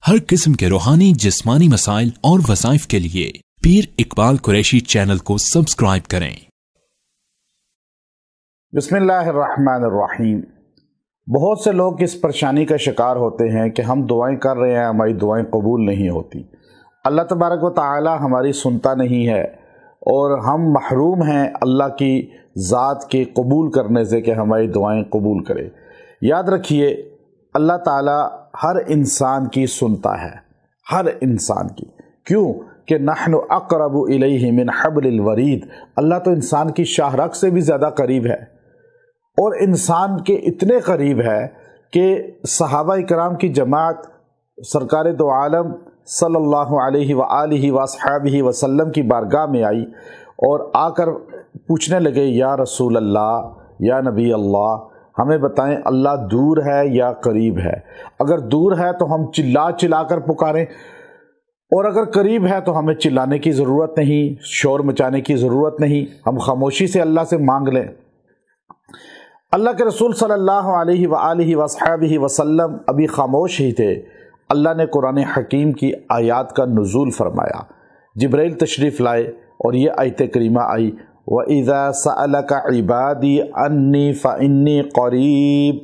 हर किस्म के रूहानी जिस्मानी मसाइल और वज़ाइफ के लिए पीर इकबाल कुरैशी चैनल को सब्सक्राइब करें। बिस्मिल्लाहिर्रहमानिर्रहीम। बहुत से लोग इस परेशानी का शिकार होते हैं कि हम दुआएं कर रहे हैं, हमारी दुआएं कबूल नहीं होती। अल्लाह तबारक व तआला हमारी सुनता नहीं है और हम महरूम हैं अल्लाह की ज़ात के कबूल करने से कि हमारी दुआएं कबूल करे। याद रखिए, अल्लाह ताला हर इंसान की सुनता है, हर इंसान की। क्यों कि नहनु अक़रबु इलैहि मिन हब्लिल वरीद। अल्लाह तो इंसान की शाहरग से भी ज़्यादा करीब है और इंसान के इतने करीब है कि सहाबा इकराम की जमात सरकार दो आलम सल्लल्लाहु अलैहि व आलिहि व अस्हाबिहि वसल्लम की बारगाह में आई और आकर पूछने लगे, या रसूल अल्लाह, या नबी अल्लाह, हमें बताएं अल्लाह दूर है या करीब है। अगर दूर है तो हम चिल्ला चिल्ला कर पुकारें और अगर करीब है तो हमें चिल्लाने की ज़रूरत नहीं, शोर मचाने की ज़रूरत नहीं, हम खामोशी से अल्लाह से मांग लें। अल्लाह के रसूल सल्लल्लाहु अलैहि व आलिहि व अस्हाबिहि वसल्लम अभी खामोश ही थे। अल्लाह ने कुरान हकीम की आयात का नुज़ूल फरमाया, जिब्राइल तशरीफ़ लाए और ये आयत करीमा आई, व इज़ा सअलका इबादी अन्नी फ़इन्नी क़रीब।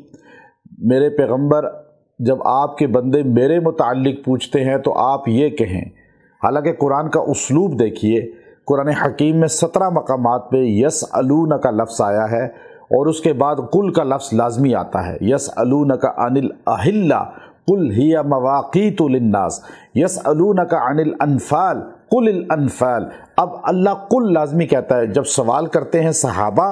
मेरे पैगम्बर, जब आपके बंदे मेरे मुताल्लिक पूछते हैं तो आप ये कहें। हालांकि कुरान का उसलूब देखिए, कुरान हकीम में 17 मकामात पे यसअलूनका लफ्ज़ आया है और उसके बाद कुल का लफ्ज़ लाजमी आता है। यसअलूनका अनिल अहिल्ला कुल हिया मवाक़ीतु लिन्नास, यसअलूनका अनिल अनफ़ाल कुलिल अनफ़ाल। अब अल्लाह कुल लाजमी कहता है। जब सवाल करते हैं सहाबा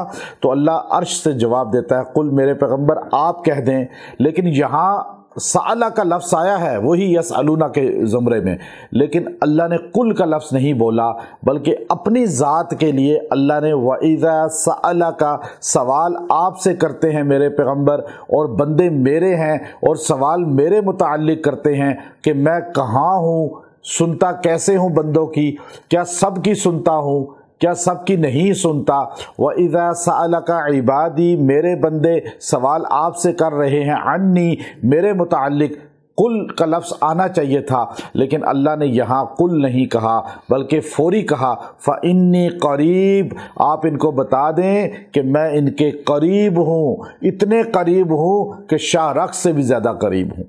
तो अल्लाह अर्श से जवाब देता है, कुल मेरे पैगम्बर आप कह दें। लेकिन यहाँ साला का लफ्ज़ आया है वही यसअलूना के ज़ुमरे में, लेकिन अल्लाह ने कुल का लफ्ज़ नहीं बोला, बल्कि अपनी ज़ात के लिए अल्लाह ने वइज़ा सअला का सवाल आपसे करते हैं मेरे पैगम्बर, और बंदे मेरे हैं और सवाल मेरे मुताल्लिक करते हैं कि मैं कहाँ हूँ, सुनता कैसे हूँ बंदों की, क्या सब की सुनता हूँ, क्या सब की नहीं सुनता। व इज़ा सअलका इबादी, मेरे बंदे सवाल आपसे कर रहे हैं, अन्नी, मेरे मुताल्लिक। कुल का लफ्ज़ आना चाहिए था, लेकिन अल्लाह ने यहाँ कुल नहीं कहा बल्कि फौरी कहा, फ़इन्नी क़रीब। आप इनको बता दें कि मैं इनके करीब हूँ, इतने करीब हूँ कि शाहरग से भी ज़्यादा करीब हूँ।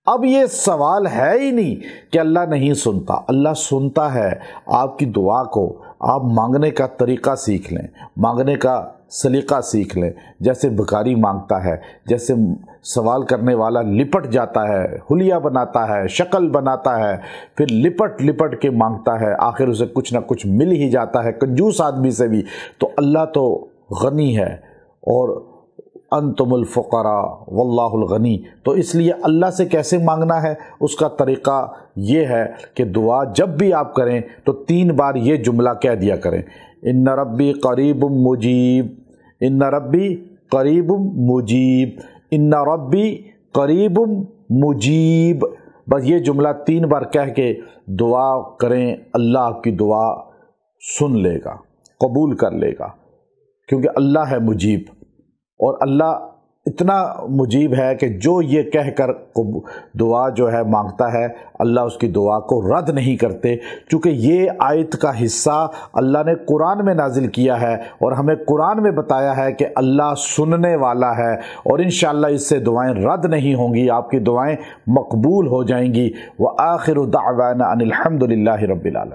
अब ये सवाल है ही नहीं कि अल्लाह नहीं सुनता, अल्लाह सुनता है। आपकी दुआ को आप मांगने का तरीक़ा सीख लें, मांगने का सलीक़ा सीख लें। जैसे भिखारी मांगता है, जैसे सवाल करने वाला लिपट जाता है, हुलिया बनाता है, शक्ल बनाता है, फिर लिपट लिपट के मांगता है, आखिर उसे कुछ ना कुछ मिल ही जाता है, कंजूस आदमी से भी। तो अल्लाह तो गनी है और अंतुमुल फुक़रा वल्लाहुल गनी। तो इसलिए अल्लाह से कैसे मांगना है, उसका तरीक़ा ये है कि दुआ जब भी आप करें तो 3 बार ये जुमला कह दिया करें, इन्ना रब्बी क़रीबुम मुजीब, इन्ना रब्बी क़रीबुम मुजीब, इन्ना रब्बी क़रीबुम मुजीब। बस ये जुमला 3 बार कह के दुआ करें, अल्लाह आपकी दुआ सुन लेगा, कबूल कर लेगा, क्योंकि अल्लाह है मुजीब। और अल्लाह इतना मुजीब है कि जो ये कहकर दुआ जो है मांगता है, अल्लाह उसकी दुआ को रद्द नहीं करते। चूँकि ये आयत का हिस्सा अल्लाह ने कुरान में नाजिल किया है और हमें कुरान में बताया है कि अल्लाह सुनने वाला है और इंशाअल्लाह इससे दुआएं रद्द नहीं होंगी, आपकी दुआएं मकबूल हो जाएंगी। व आखिरु दाअवाना अनिल हम्दुलिल्लाहि रब्बिल आलमीन।